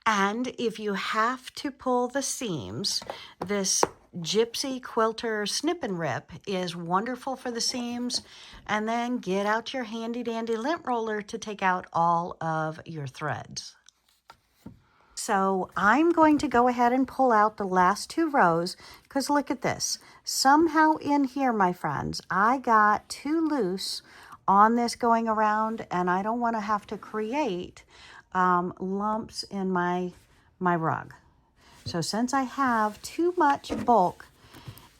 And if you have to pull the seams, this Gypsy Quilter Snip and Rip is wonderful for the seams. And then get out your handy dandy lint roller to take out all of your threads. So I'm going to go ahead and pull out the last 2 rows because look at this. Somehow in here, my friends, I got too loose on this going around, and I don't want to have to create lumps in my rug. So since I have too much bulk,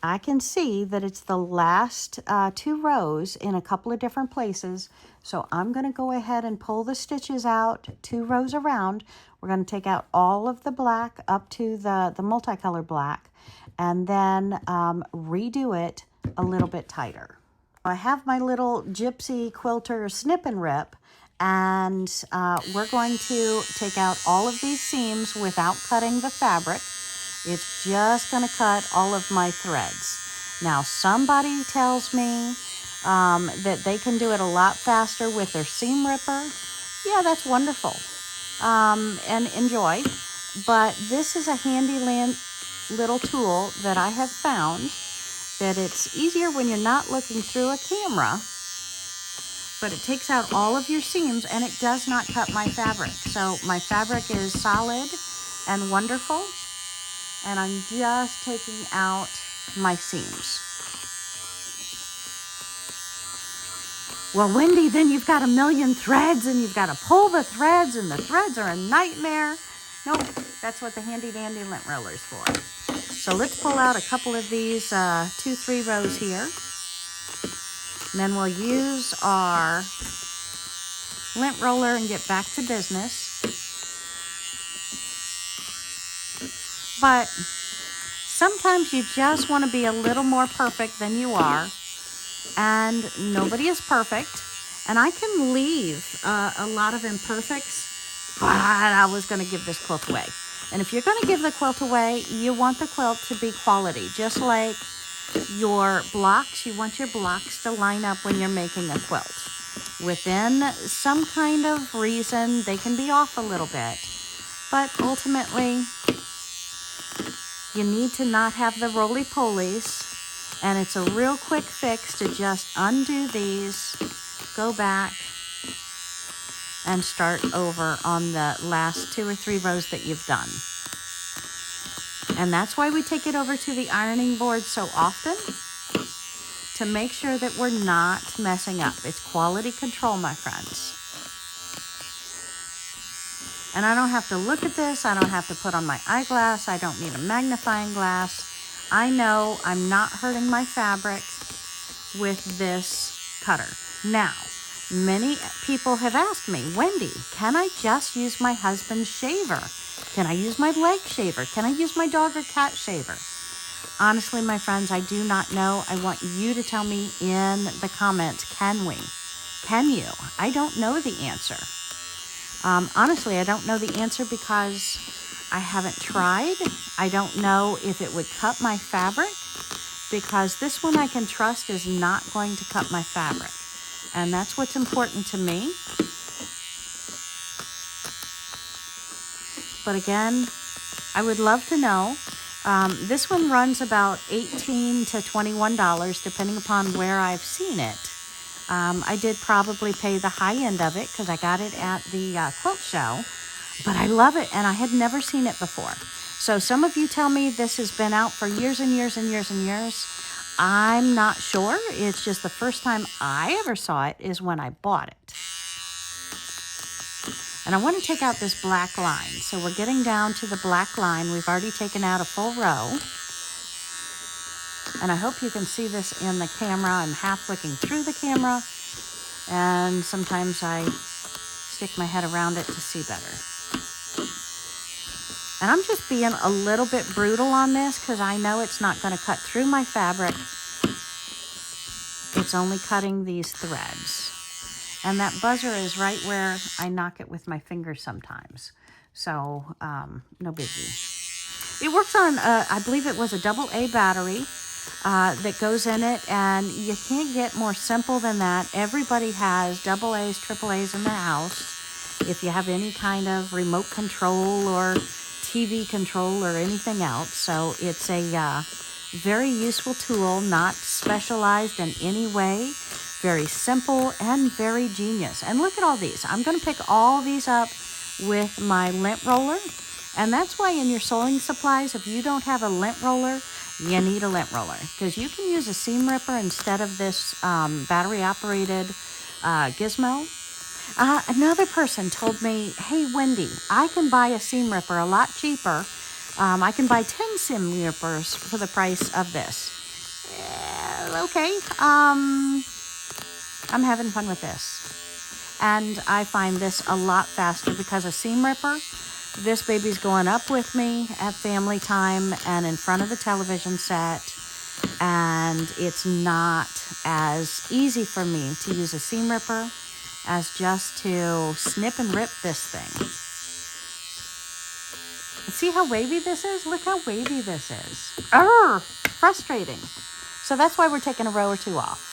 I can see that it's the last 2 rows in a couple of different places. So I'm going to go ahead and pull the stitches out 2 rows around. We're going to take out all of the black up to the multicolor black and then redo it a little bit tighter. I have my little Gypsy Quilter Snip and Rip, and we're going to take out all of these seams without cutting the fabric. It's just going to cut all of my threads. Now, somebody tells me that they can do it a lot faster with their seam ripper. Yeah, that's wonderful. And enjoy. But this is a handy little tool that I have found that it's easier when you're not looking through a camera, but it takes out all of your seams and it does not cut my fabric. So my fabric is solid and wonderful. And I'm just taking out my seams. Well, Wendy, then you've got a million threads and you've got to pull the threads and the threads are a nightmare. No, that's what the handy dandy lint roller is for. So let's pull out a couple of these 2-3 rows here. And then we'll use our lint roller and get back to business. But sometimes you just want to be a little more perfect than you are. And nobody is perfect. And I can leave a lot of imperfects, but I was going to give this quilt away. And if you're going to give the quilt away, you want the quilt to be quality. Just like your blocks, you want your blocks to line up when you're making a quilt. Within some kind of reason, they can be off a little bit. But ultimately, you need to not have the roly-polies, and it's a real quick fix to just undo these, go back, and start over on the last 2 or 3 rows that you've done. And that's why we take it over to the ironing board so often, to make sure that we're not messing up. It's quality control, my friends. And I don't have to look at this. I don't have to put on my eyeglass. I don't need a magnifying glass. I know I'm not hurting my fabric with this cutter. Now, many people have asked me, Wendy, can I just use my husband's shaver? Can I use my leg shaver? Can I use my dog or cat shaver? Honestly, my friends, I do not know. I want you to tell me in the comments, can we? Can you? I don't know the answer. Honestly, I don't know the answer because I haven't tried. I don't know if it would cut my fabric, because this one I can trust is not going to cut my fabric. And that's what's important to me. But again, I would love to know. This one runs about $18 to $21, depending upon where I've seen it. I did probably pay the high end of it because I got it at the quilt show, but I love it and I had never seen it before. So some of you tell me this has been out for years and years and years and years. I'm not sure. It's just the first time I ever saw it is when I bought it. And I want to take out this black line. So we're getting down to the black line. We've already taken out a full row. And I hope you can see this in the camera. I'm half looking through the camera, and sometimes I stick my head around it to see better. And I'm just being a little bit brutal on this because I know it's not going to cut through my fabric. It's only cutting these threads. And that buzzer is right where I knock it with my fingers sometimes. So, no biggie. It works on, I believe it was a AA battery. That goes in it, and you can't get more simple than that. Everybody has AA's, AAA's in the house, if you have any kind of remote control or TV control or anything else. So it's a very useful tool, not specialized in any way. Very simple and very genius. And look at all these. I'm going to pick all these up with my lint roller. And that's why in your sewing supplies, if you don't have a lint roller, you need a lint roller. Because you can use a seam ripper instead of this battery-operated gizmo. Another person told me, hey, Wendy, I can buy a seam ripper a lot cheaper. I can buy 10 seam rippers for the price of this. Okay. I'm having fun with this. And I find this a lot faster because a seam ripper, this baby's going up with me at family time and in front of the television set. And it's not as easy for me to use a seam ripper as just to snip and rip this thing. See how wavy this is? Look how wavy this is. Frustrating. So that's why we're taking a row or two off.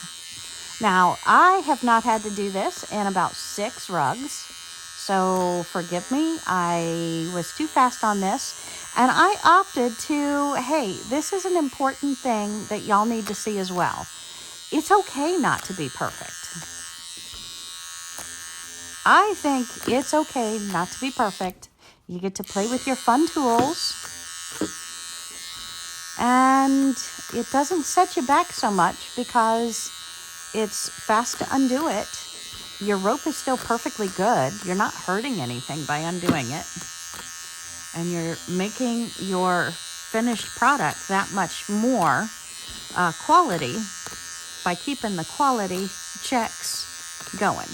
Now, I have not had to do this in about 6 rugs, so forgive me. I was too fast on this, and I opted to, hey, this is an important thing that y'all need to see as well. It's okay not to be perfect. I think it's okay not to be perfect. You get to play with your fun tools, and it doesn't set you back so much because it's fast to undo it. Your rope is still perfectly good. You're not hurting anything by undoing it. And you're making your finished product that much more quality by keeping the quality checks going.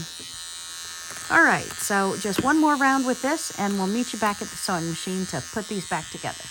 All right, so just one more round with this, and we'll meet you back at the sewing machine to put these back together.